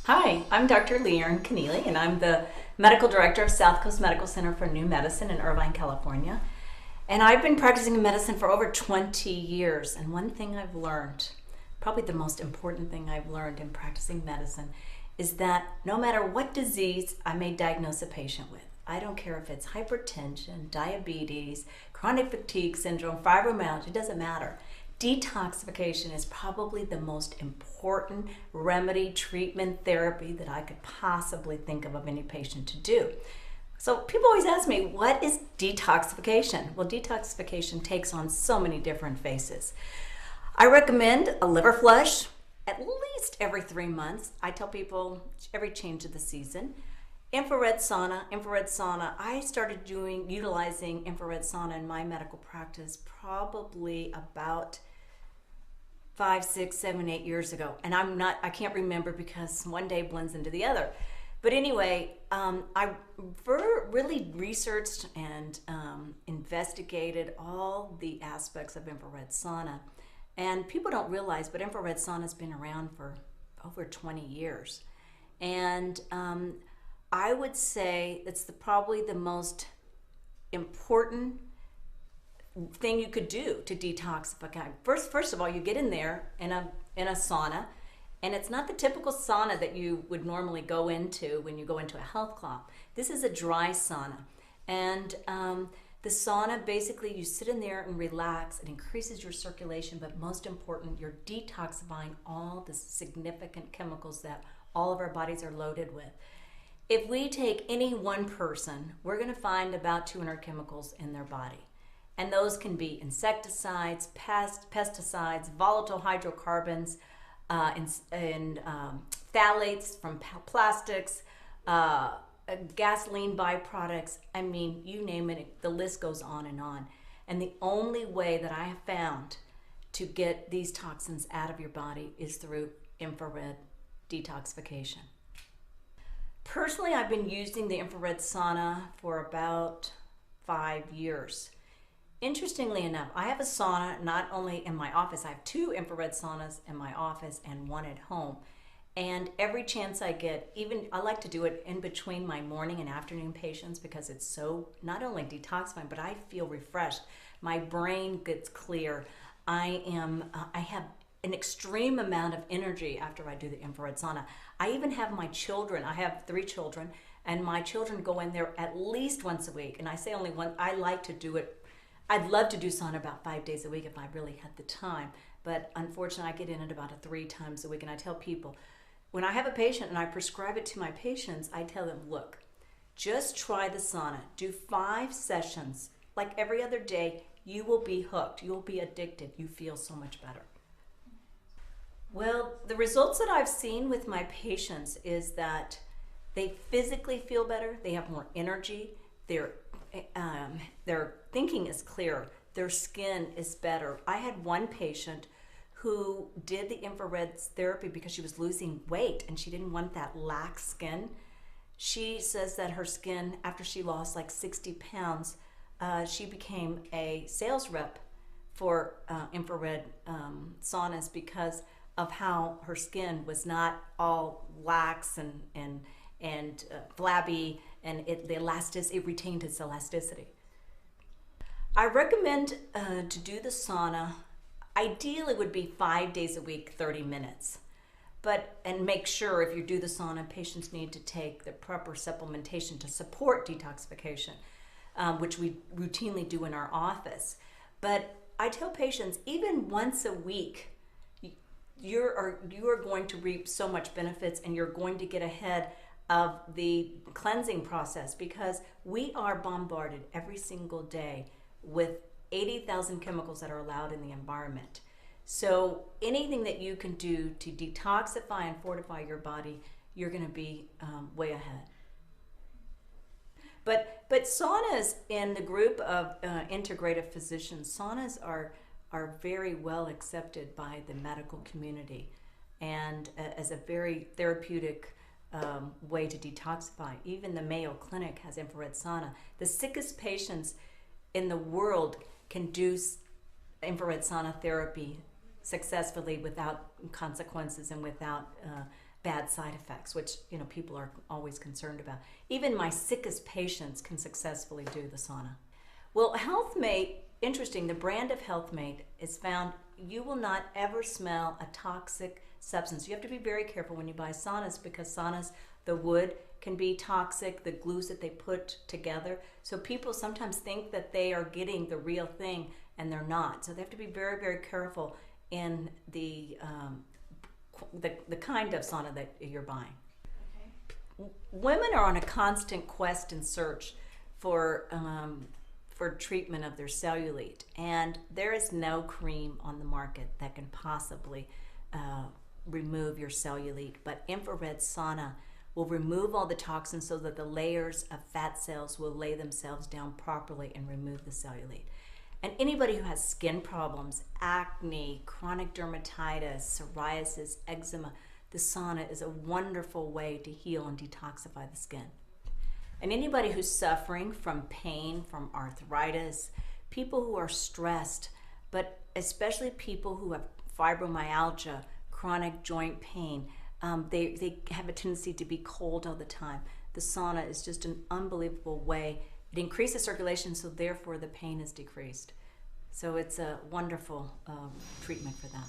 Hi, I'm Dr. Connealy, and I'm the Medical Director of South Coast Medical Center for New Medicine in Irvine, California. And I've been practicing medicine for over 20 years. And one thing I've learned, probably the most important thing I've learned in practicing medicine, is that no matter what disease I may diagnose a patient with, I don't care if it's hypertension, diabetes, chronic fatigue syndrome, fibromyalgia, it doesn't matter. Detoxification is probably the most important remedy, treatment, therapy that I could possibly think of any patient to do. So people always ask me, what is detoxification? Well, detoxification takes on so many different faces. I recommend a liver flush at least every 3 months. I tell people every change of the season. Infrared sauna. I started utilizing infrared sauna in my medical practice probably about 5, 6, 7, 8 years ago. And I can't remember because one day blends into the other. But anyway, I really researched and investigated all the aspects of infrared sauna. And people don't realize, but infrared sauna has been around for over 20 years. And I would say it's probably the most important thing you could do to detoxify. First of all, you get in there in a sauna, and it's not the typical sauna that you would normally go into when you go into a health club. This is a dry sauna, and the sauna, basically you sit in there and relax. It increases your circulation, but most important, you're detoxifying all the significant chemicals that all of our bodies are loaded with. If we take any one person, we're going to find about 200 chemicals in their body. And those can be insecticides, pesticides, volatile hydrocarbons, and phthalates from plastics, gasoline byproducts. I mean, you name it, the list goes on. And the only way that I have found to get these toxins out of your body is through infrared detoxification. Personally, I've been using the infrared sauna for about 5 years. Interestingly enough, I have a sauna not only in my office. I have 2 infrared saunas in my office and 1 at home. And every chance I get, even I like to do it in between my morning and afternoon patients because it's so not only detoxifying, but I feel refreshed. My brain gets clear. I have an extreme amount of energy after I do the infrared sauna. I even have my children, I have 3 children, and my children go in there at least once a week. And I say only one, I like to do it. I'd love to do sauna about 5 days a week if I really had the time. But unfortunately, I get in it about 3 times a week. And I tell people, when I have a patient and I prescribe it to my patients, I tell them, look, just try the sauna. Do 5 sessions. Like every other day, you will be hooked. You'll be addicted. You feel so much better. Well, the results that I've seen with my patients is that they physically feel better, they have more energy, their thinking is clearer, their skin is better. I had one patient who did the infrared therapy because she was losing weight and she didn't want that lax skin. She says that her skin, after she lost like 60 pounds, she became a sales rep for infrared saunas because of how her skin was not all lax and flabby, and it retained its elasticity. I recommend to do the sauna. Ideally, it would be 5 days a week, 30 minutes. And make sure if you do the sauna, patients need to take the proper supplementation to support detoxification, which we routinely do in our office. But I tell patients, even once a week, you are going to reap so much benefits, and you're going to get ahead of the cleansing process because we are bombarded every single day with 80,000 chemicals that are allowed in the environment. So anything that you can do to detoxify and fortify your body, you're going to be way ahead. But saunas, in the group of integrative physicians, saunas are very well accepted by the medical community and as a very therapeutic way to detoxify. Even the Mayo Clinic has infrared sauna. The sickest patients in the world can do infrared sauna therapy successfully without consequences and without bad side effects, which people are always concerned about. Even my sickest patients can successfully do the sauna. Well, HealthMate, interesting, the brand of HealthMate is found you will not ever smell a toxic substance. You have to be very careful when you buy saunas, because saunas, the wood can be toxic, the glues that they put together. So people sometimes think that they are getting the real thing and they're not. So they have to be very, very careful in the kind of sauna that you're buying. Okay. Women are on a constant quest and search for treatment of their cellulite, and there is no cream on the market that can possibly remove your cellulite, but infrared sauna will remove all the toxins so that the layers of fat cells will lay themselves down properly and remove the cellulite. And anybody who has skin problems, acne, chronic dermatitis, psoriasis, eczema, the sauna is a wonderful way to heal and detoxify the skin. And anybody who's suffering from pain, from arthritis, people who are stressed, but especially people who have fibromyalgia, chronic joint pain, they have a tendency to be cold all the time. The sauna is just an unbelievable way. It increases circulation, so therefore the pain is decreased. So it's a wonderful treatment for that.